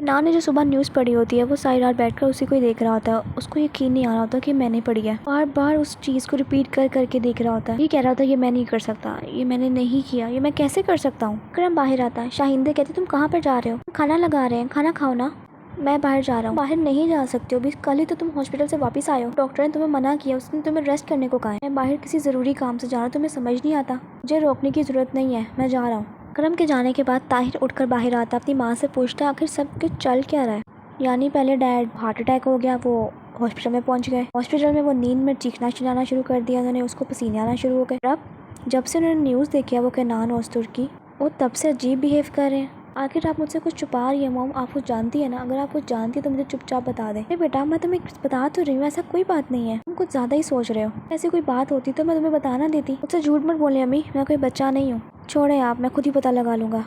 नान ने जो सुबह न्यूज़ पढ़ी होती है वो सारी रात बैठकर उसी को ही देख रहा होता है। उसको यकीन नहीं आ रहा होता कि मैंने पढ़ी है। बार बार उस चीज़ को रिपीट कर करके देख रहा होता है। ये कह रहा था ये मैं नहीं कर सकता, ये मैंने नहीं किया, ये मैं कैसे कर सकता हूँ। अकरम बाहर आता है। शाहिंदे कहती तुम कहाँ पर जा रहे हो? खाना लगा रहे हैं, खाना खाओ ना। मैं बाहर जा रहा हूँ। बाहर नहीं जा सकते हो, अभी कल ही तो तुम हॉस्पिटल से वापस आए हो। डॉक्टर ने तुम्हें मना किया, उसने तुम्हें रेस्ट करने को कहा है। मैं बाहर किसी ज़रूरी काम से जा रहा हूँ, तुम्हें समझ नहीं आता? मुझे रोकने की ज़रूरत नहीं है, मैं जा रहा हूँ। अकरम के जाने के बाद ताहिर उठकर बाहर आता, अपनी माँ से पूछता आखिर सब कुछ चल क्या रहा है। यानी पहले डैड हार्ट अटैक हो गया, वो हॉस्पिटल में पहुंच गए। हॉस्पिटल में वो नींद में चीखना चिल्लाना शुरू कर दिया, उन्होंने उसको पसीने आना शुरू हो गए। अब जब से उन्होंने न्यूज़ देखी है वो केनान ओस्तुर की, वो तब से अजीब बिहेव कर रहे हैं। आखिर आप मुझसे कुछ छुपा रही है मॉम, आप कुछ जानती है ना? अगर आप कुछ जानती है तो मुझे चुपचाप बता दें। अरे बेटा मैं तुम्हें बता तो रही हूँ, ऐसा कोई बात नहीं है, तुम कुछ ज़्यादा ही सोच रहे हो। ऐसी कोई बात होती तो मैं तुम्हें बताना देती। मुझसे झूठ मत बोले अम्मी, मैं कोई बच्चा नहीं हूँ। छोड़े आप, मैं खुद ही पता लगा लूँगा।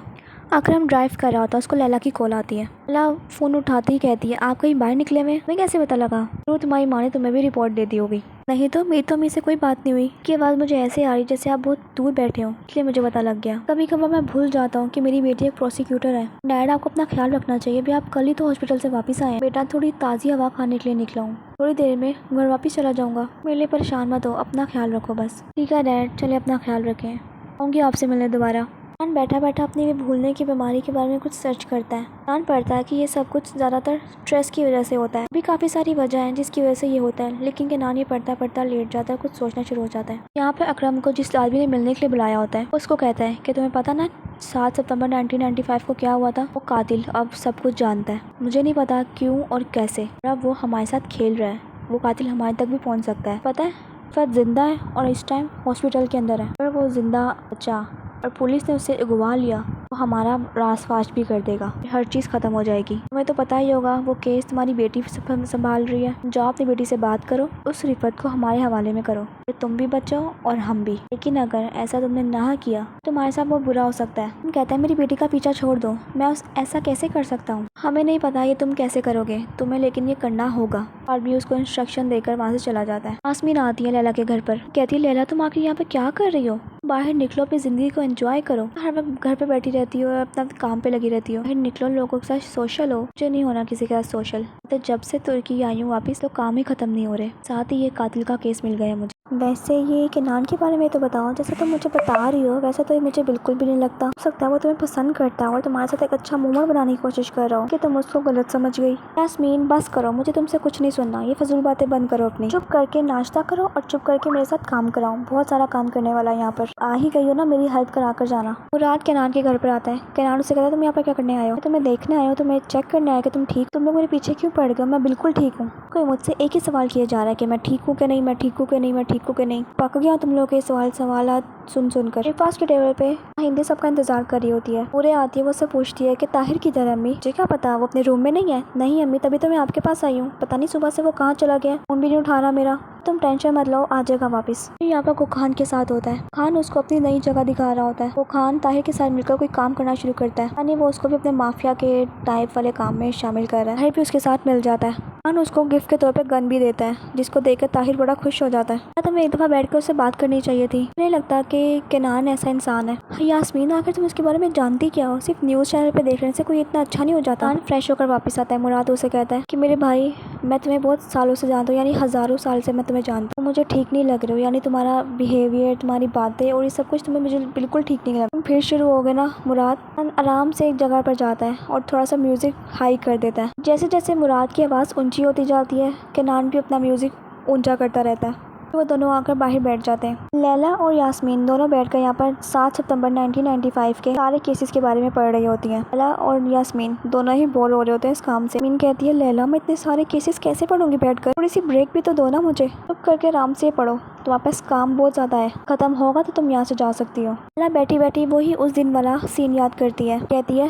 अकरम ड्राइव कर रहा होता, उसको लैला की कॉल आती है। लैला फ़ोन उठाती ही कहती है आप कहीं बाहर निकले हुए? मैं कैसे पता लगा? जरूर तुम्हारी माँ ने तुम्हें भी रिपोर्ट दे दी होगी। नहीं तो मेरी तो अम्मी से कोई बात नहीं हुई। की आवाज़ मुझे ऐसे आ रही जैसे आप बहुत दूर बैठे हो, इसलिए मुझे पता लग गया। कभी कभार मैं भूल जाता हूँ कि मेरी बेटी एक प्रोसिक्यूटर है। डैड आपको अपना ख्याल रखना चाहिए, अभी आप कल ही तो हॉस्पिटल से वापस आए। बेटा थोड़ी ताज़ी हवा खाने के लिए निकला हूँ, थोड़ी देर में घर वापस चला जाऊँगा। मेरे लिए परेशान मत हो, अपना ख्याल रखो बस। ठीक है डैड, चलिए अपना ख्याल रखें, आऊँगी आपसे मिलने दोबारा। नान बैठा बैठा अपनी भूलने की बीमारी के बारे में कुछ सर्च करता है। नान पढ़ता है कि ये सब कुछ ज़्यादातर स्ट्रेस की वजह से होता है। भी काफ़ी सारी वजह हैं जिसकी वजह से ये होता है, लेकिन के नान ये पढ़ता पढ़ता लेट जाता है, कुछ सोचना शुरू हो जाता है। यहाँ पे अकरम को जिस आदमी ने मिलने के लिए बुलाया होता है उसको कहता है कि तुम्हें पता ना 7 सितंबर 1995 को क्या हुआ था? वो कातिल अब सब कुछ जानता है, मुझे नहीं पता क्यों और कैसे, अब वो हमारे साथ खेल रहा है। वो कातिल हमारे तक भी पहुँच सकता है। पता है फत जिंदा है और इस टाइम हॉस्पिटल के अंदर है। पर वो जिंदा बच्चा और पुलिस ने उसे अगवा लिया तो हमारा रासपास भी कर देगा, हर चीज़ ख़त्म हो जाएगी। तुम्हें तो पता ही होगा वो केस तुम्हारी बेटी संभाल रही है। जाओ अपनी बेटी से बात करो, उस रिफत को हमारे हवाले में करो, तुम भी बचो और हम भी। लेकिन अगर ऐसा तुमने ना किया तो तुम्हारे साथ बहुत बुरा हो सकता है। तुम कहता है मेरी बेटी का पीछा छोड़ दो, मैं ऐसा कैसे कर सकता हूँ? हमें नहीं पता ये तुम कैसे करोगे तुम्हें, लेकिन ये करना होगा। और भी उसको इंस्ट्रक्शन देकर वहाँ से चला जाता है। आसमीन आती है लैला के घर पर, कहती है लैला तुम आखिर यहाँ पे क्या कर रही हो? बाहर निकलो, अपनी ज़िंदगी को एंजॉय करो। हर वक्त घर पे बैठी रहती हो और अपना काम पे लगी रहती हो। बाहर निकलो, लोगों के साथ सोशल हो। मुझे नहीं होना किसी के साथ सोशल। तो जब से तुर्की आई हूँ वापस तो काम ही खत्म नहीं हो रहे, साथ ही ये कातिल का केस मिल गया मुझे। वैसे ये केनान के बारे में तो बताओ, जैसे तुम मुझे बता रही हो वैसे तो ये मुझे बिल्कुल भी नहीं लगता। हो सकता है वो तुम्हें पसंद करता है और तुम्हारे साथ एक अच्छा मोमेंट बनाने की कोशिश कर रहा हो कि तुम उसको गलत समझ गई। यास्मीन बस करो, मुझे तुमसे कुछ नहीं सुनना, ये फजूल बातें बंद करो अपनी। चुप करके नाश्ता करो और चुप करके मेरे साथ काम कराओ, बहुत सारा काम करने वाला है यहाँ पर। आ ही गई हो ना, मेरी हेल्प करा कर जाना। मुराद केनान के घर पर आता है। केनान उससे कहता है तुम यहाँ पर क्या करने आए हो? तुम्हें देखने आए हो, तुम्हें चेक करने आए कि तुम ठीक, तुम लोग मेरे पीछे क्यों पड़ गए? मैं बिल्कुल ठीक हूँ। कोई मुझसे एक ही सवाल किया जा रहा है कि मैं ठीक हूँ कि नहीं, मैं ठीक हूँ कि नहीं, मैं ठीक हूँ कि नहीं। पक गया तुम लोग के सवाल सुन सुनकर। ब्रेकफास्ट के टेबल पे हिंदी सबका इंतजार कर रही होती है। पूरे आती है, वो उससे पूछती है कि ताहिर किधर है अम्मी? मुझे क्या पता, वो अपने रूम में नहीं है। नहीं अम्मी, तभी तो मैं आपके पास आई हूँ, पता नहीं सुबह से वो कहाँ चला गया, फोन भी नहीं उठा रहा मेरा। तुम टेंशन मत लो, आ जाएगा वापस। यहाँ पर वो खान के साथ होता है। खान उसको अपनी नई जगह दिखा रहा होता है। वो खान ताहिर के साथ मिलकर कोई काम करना शुरू करता है, यानी वो उसको भी अपने माफिया के टाइप वाले काम में शामिल कर रहा है। ताहिर भी उसके साथ मिल जाता है। खान उसको गिफ्ट के तौर पे गन भी देता है, जिसको देखकर ताहिर बड़ा खुश हो जाता है। तुम्हें एक दफ़ा बैठ कर उससे बात करनी चाहिए थी। नहीं लगता कि केनान ऐसा इंसान है। यास्मीन आखिर तुम इसके बारे में जानती क्या हो? सिर्फ न्यूज़ चैनल पे देख लेने से कोई इतना अच्छा नहीं हो जाता। खान फ्रेश होकर वापस आता है। मुराद उसे कहता है कि मेरे भाई मैं तुम्हें बहुत सालों से जानता हूँ, यानी हज़ारों साल से मैं तुम्हें जानता हूँ। मुझे ठीक नहीं लग रहे हो, यानी तुम्हारा बिहेवियर, तुम्हारी बातें और ये सब कुछ तुम्हें मुझे बिल्कुल ठीक नहीं लगा। तुम फिर शुरू हो गए ना? मुराद आराम से एक जगह पर जाता है और थोड़ा सा म्यूज़िक हाई कर देता है। जैसे जैसे मुराद की आवाज़ ऊंची होती जाती है, केनान भी अपना म्यूज़िक ऊंचा करता रहता है। वो दोनों आकर बाहर बैठ जाते हैं। लैला और यास्मीन दोनों बैठकर यहाँ पर 7 सितंबर 1995 के सारे केसेस के बारे में पढ़ रही होती हैं। लैला और यास्मीन दोनों ही बोर हो रहे होते हैं इस काम से। यास्मीन कहती है लैला मैं इतने सारे केसेस कैसे पढ़ूंगी बैठकर, थोड़ी सी ब्रेक भी तो दो ना मुझे। चुप करके आराम से पढ़ो, तुम्हारे पास काम बहुत ज़्यादा है, खत्म होगा तो तुम यहाँ से जा सकती हो। लैला बैठी बैठी वही उस दिन वाला सीन याद करती है। कहती है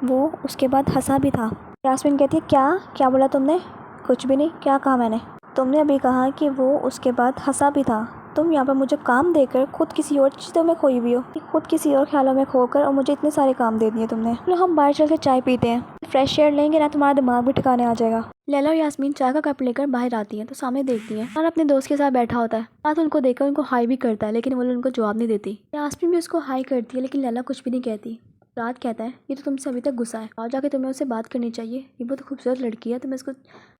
वो उसके बाद हंसा भी था। यास्मीन कहती है क्या बोला तुमने? कुछ भी नहीं, क्या कहा मैंने? तुमने अभी कहा कि वो उसके बाद हंसा भी था। तुम यहाँ पर मुझे काम देकर खुद किसी और चीज़ों में खोई हुई हो, खुद किसी और ख्यालों में खोकर, और मुझे इतने सारे काम दे दिए तुमने। चलो हम बाहर चल के चाय पीते हैं, फ्रेश एयर लेंगे ना, तुम्हारा दिमाग भी ठिकाने आ जाएगा। लैला और यास्मीन चाय का कप लेकर बाहर आती है तो सामने देखती है और अपने दोस्त के साथ बैठा होता है। साथ उनको देखकर उनको हाई भी करता है, लेकिन वो उनको जवाब नहीं देती। यास्मीन भी उसको हाई करती है, लेकिन लैला कुछ भी नहीं कहती। रात कहता है ये तो तुमसे अभी तक गुस्सा है और जाके तुम्हें उससे बात करनी चाहिए, ये बहुत खूबसूरत लड़की है, तुम्हें इसको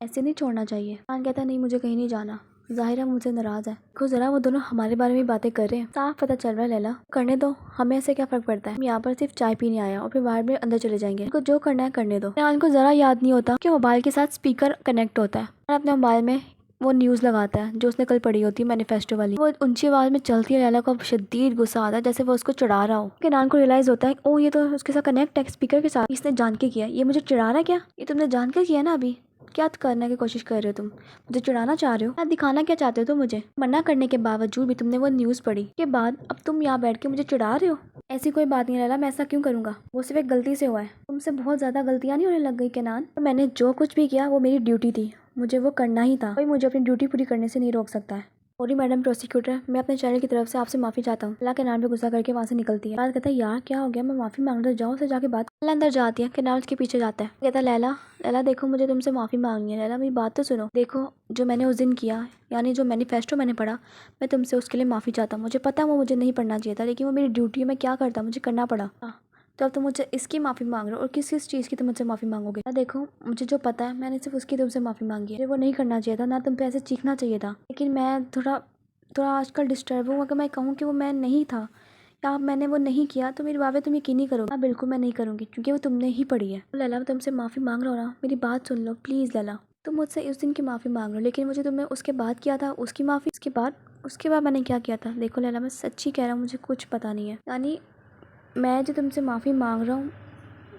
ऐसे नहीं छोड़ना चाहिए। कान कहता है नहीं मुझे कहीं नहीं जाना, जाहिर है मुझसे नाराज है। देखो जरा वो दोनों हमारे बारे में बातें कर रहे हैं, साफ पता चल रहा है लैला, करने दो, हमें ऐसे क्या फर्क पड़ता है, हम यहाँ पर सिर्फ चाय पीने आया और फिर बाहर में अंदर चले जाएंगे, उनको जो करना है करने दो। इनको जरा याद नहीं होता कि मोबाइल के साथ स्पीकर कनेक्ट होता है और अपने मोबाइल में वो न्यूज़ लगाता है जो उसने कल पढ़ी होती है मैनिफेस्टो वाली, वो ऊंची आवाज में चलती है। लैला को शदीद गुस्सा आता है जैसे वो उसको चढ़ा रहा हो। किनान को रियलाइज होता है ओ ये तो उसके साथ कनेक्ट है स्पीकर के साथ, इसने जान के किया, ये मुझे चिढ़ा रहा है क्या, ये तुमने जान कर किया ना, अभी क्या करने की कोशिश कर रहे हो तुम, मुझे चुराना चाह रहे हो, क्या दिखाना क्या चाहते हो तुम मुझे, मना करने के बावजूद भी तुमने वो न्यूज़ पढ़ी के बाद अब तुम यहाँ बैठ के मुझे चिढ़ा रहे हो। ऐसी कोई बात नहीं लैला, मैं ऐसा क्यों करूँगा, वो सिर्फ एक गलती से हुआ है, तुमसे बहुत ज़्यादा गलतियाँ नहीं होने लग गई किनान, मैंने जो कुछ भी किया वो मेरी ड्यूटी थी, मुझे वो करना ही था, कोई मुझे अपनी ड्यूटी पूरी करने से नहीं रोक सकता है। सॉरी मैडम प्रोसिक्यूटर, मैं अपने चैनल की तरफ से आपसे माफ़ी चाहता हूँ। अल्लाह के नाम पे गुस्सा करके वहाँ से निकलती है। बात कहता है यार क्या हो गया, मैं माफ़ी मांग रहा हूँ, जाओ से जाके बात। अल्लाह अंदर जाती है, किनाल उसके पीछे जाता है, कहता है लैला लैला देखो मुझे तुमसे माफ़ी मांगनी है, लैला मेरी बात तो सुनो, देखो जो मैंने उस दिन किया यानी जो मैनिफेस्टो मैंने पढ़ा, मैं तुमसे उसके लिए माफ़ी चाहता हूँ, मुझे पता है वो मुझे नहीं पढ़ना चाहिए था लेकिन वो मेरी ड्यूटी है, मैं क्या करता, मुझे करना पड़ा। तो अब तुम मुझसे इसकी माफ़ी मांग रहे हो और किस किस चीज़ की तुम मुझसे माफ़ी मांगोगे। देखो मुझे जो पता है मैंने सिर्फ उसकी तुमसे माफ़ी मांगी है, मुझे वो नहीं करना चाहिए था, ना तुम पे ऐसे चीखना चाहिए था, लेकिन मैं थोड़ा आजकल डिस्टर्ब हूँ, अगर मैं कहूँ कि वो मैं नहीं था या मैंने वो नहीं किया तो मेरी बातें तुम यकीन नहीं करोगे। हाँ बिल्कुल मैं नहीं करूँगी क्योंकि वो तुमने ही पढ़ी है। लैला मैं तुमसे माफ़ी मांग रहा हूँ ना, मेरी बात सुन लो प्लीज़ लैला, तुम मुझसे उस दिन की माफ़ी मांग लो, लेकिन मुझे तुमने उसके बाद किया था उसकी माफ़ी, उसके बाद मैंने क्या किया था। देखो लैला मैं सच्ची कह रहा हूँ, मुझे कुछ पता नहीं है, यानी मैं जो तुमसे माफ़ी मांग रहा हूँ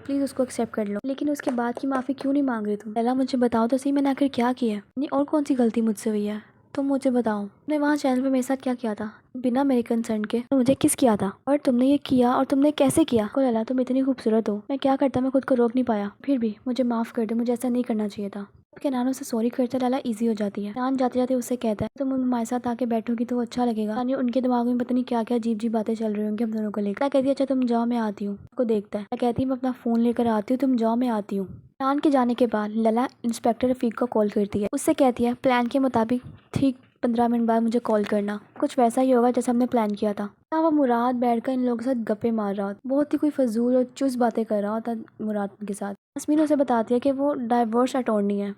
प्लीज़ उसको एक्सेप्ट कर लो, लेकिन उसके बाद की माफ़ी क्यों नहीं मांग रही तुम। लैला मुझे बताओ तो सही मैंने आखिर क्या किया है, नहीं और कौन सी गलती मुझसे हुई है, तुम मुझे बताओ। तुमने वहाँ चैनल पे मेरे साथ क्या किया था बिना मेरे कंसर्न के, तो मुझे किस किया था और तुमने ये किया और तुमने कैसे किया। को लैला तुम इतनी खूबसूरत हो, मैं क्या करता, मैं खुद को रोक नहीं पाया, फिर भी मुझे माफ़ कर दो, मुझे ऐसा नहीं करना चाहिए था। के नानों से सॉरी करता लैला ईजी हो जाती है। नान जाते जाते उससे कहता है तुम हमारे साथ आके बैठोगी तो अच्छा लगेगा, यानी उनके दिमाग में पता नहीं क्या क्या अजीब जी बातें चल रही होंगी हम दोनों को लेकर। कहती है अच्छा तुम जाओ मैं आती हूँ, को देखता है, कहती है मैं अपना फ़ोन लेकर आती हूँ, तुम जाओ मैं आती हूँ। नान के जाने के बाद लैला इंस्पेक्टर रफीक को कॉल करती है, उससे कहती है प्लान के मुताबिक ठीक 15 मिनट बाद मुझे कॉल करना, कुछ वैसा ही होगा जैसा हमने प्लान किया था। ना वो मुराद बैठकर इन लोगों के साथ गप्पे मार रहा होता, बहुत ही कोई फजूल और चुस्त बातें कर रहा होता मुराद के साथ। यास्मीन उसे बताती है कि वो डाइवोर्स अटॉर्नी है।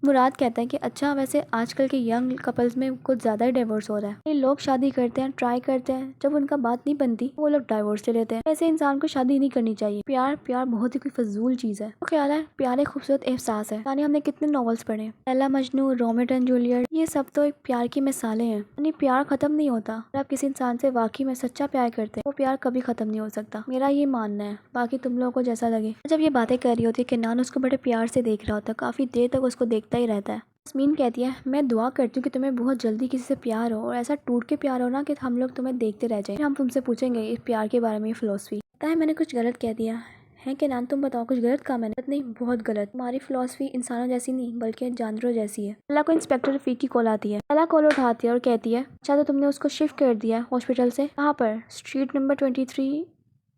मुराद कहता है कि अच्छा वैसे आजकल के यंग कपल्स में कुछ ज़्यादा ही डाइवोर्स हो रहा है, ये लोग शादी करते हैं ट्राई करते हैं, जब उनका बात नहीं बनती वो लोग डाइवोर्स ले लेते हैं, ऐसे इंसान को शादी नहीं करनी चाहिए। प्यार बहुत ही कोई फजूल चीज़ है। तो ख्याल है प्यार एक खूबसूरत एहसास है, यानी हमने कितने नॉवेल्स पढ़े, Laila Majnu, Romeo and Juliet, ये सब तो एक प्यार की मिसालें हैं, यानी प्यार खत्म नहीं होता। अगर आप किसी इंसान से वाकई में सच्चा प्यार करते हैं वो प्यार कभी खत्म नहीं हो सकता, मेरा ये मानना है, बाकी तुम लोगों को जैसा लगे। जब ये बातें कर रही होती है किनान उसको बड़े प्यार से देख रहा होता है, काफ़ी देर तक उसको देखता ही रहता है। यास्मीन कहती है मैं दुआ करती हूँ कि तुम्हें बहुत जल्दी किसी से प्यार हो और ऐसा टूट के प्यार हो ना कि हम लोग तुम्हें देखते रह जाएं, हम तुमसे पूछेंगे इस प्यार के बारे में फिलोसफी। लगता है मैंने कुछ गलत कह दिया है कि नान, तुम बताओ कुछ गलत कहा मैंने। नहीं बहुत गलत, तुम्हारी फिलोसफी इंसानों जैसी नहीं बल्कि जानवरों जैसी है। अल्लाह को इंस्पेक्टर रफीक की कॉल आती है, अल्लाह कॉल उठाती है और कहती है अच्छा तो तुमने उसको शिफ्ट कर दिया हॉस्पिटल से, कहाँ पर, स्ट्रीट नंबर 23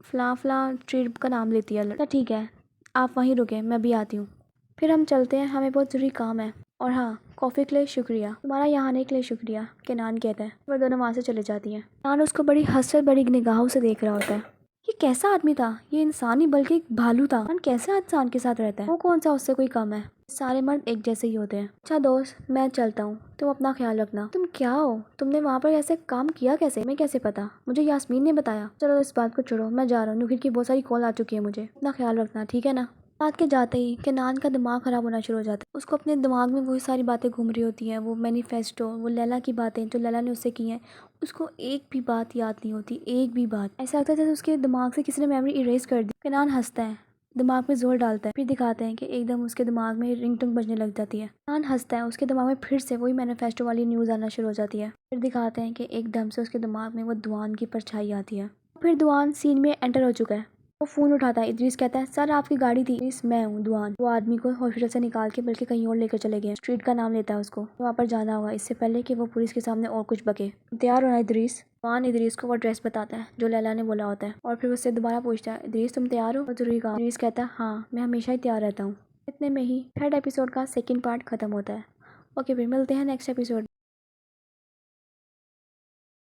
फला स्ट्रीट का नाम लेती है। अच्छा ठीक है आप वहीं रुके मैं भी आती हूँ, फिर हम चलते हैं, हमें बहुत ज़रूरी काम है, और हाँ कॉफ़ी के लिए शुक्रिया, तुम्हारा यहाँ आने के लिए शुक्रिया, के नान कहता है। वह दोनों वहाँ से चले जाती हैं। नान उसको बड़ी हसरत बड़ी निगाहों से देख रहा होता है, ये कैसा आदमी था, ये इंसान ही बल्कि एक भालू था, नान कैसे इंसान के साथ रहता है, वो कौन सा उससे कोई कम है, सारे मर्द एक जैसे ही होते हैं। अच्छा दोस्त मैं चलता हूँ, तुम अपना ख्याल रखना। तुम क्या हो, तुमने वहाँ पर ऐसे काम किया कैसे, मैं कैसे पता, मुझे यास्मीन ने बताया। चलो इस बात को छोड़ो, मैं जा रहा हूँ, नुकीर की बहुत सारी कॉल आ चुकी है मुझे, अपना ख्याल रखना ठीक है ना। बात के जाते ही केनान का दिमाग ख़राब होना शुरू हो जाता है, उसको अपने दिमाग में वही सारी बातें घूम रही होती हैं, वो मैनिफेस्टो, वो लैला की बातें जो लैला ने उससे की हैं, उसको एक भी बात याद नहीं होती, एक भी बात। ऐसा लगता है जैसे उसके दिमाग से किसी ने मेमोरी इरेज कर दी। केनान हंसता है, दिमाग में जोर डालता है, फिर दिखाते हैं कि एकदम उसके दिमाग में रिंगटोन बजने लग जाती है। केनान हंसता है, उसके दिमाग में फिर से वही मैनिफेस्टो वाली न्यूज़ आना शुरू हो जाती है। फिर दिखाते हैं कि एकदम से उसके दिमाग में वो दुआन की परछाई आती है, फिर दुआन सीन में एंटर हो चुका है। वो फ़ोन उठाता है, इद्रीस कहता है सर आपकी गाड़ी थी। इद्रीस मैं हूँ दुआन। वो आदमी को हॉस्पिटल से निकाल के बल्कि कहीं और लेकर चले गए, स्ट्रीट का नाम लेता है उसको, वहाँ पर जाना होगा इससे पहले कि वो पुलिस के सामने और कुछ बके। तैयार होना इद्रीस। दुआन इद्रीस को वो ड्रेस बताता है जो लैला ने बोला होता है और फिर उससे दोबारा पूछता है इद्रीस तुम तैयार हो, जरूरी कहा। इद्रीस कहता है हाँ मैं हमेशा ही तैयार रहता हूँ। इतने में ही थर्ड एपिसोड का सेकेंड पार्ट खत्म होता है। ओके फिर मिलते हैं नेक्स्ट एपिसोड।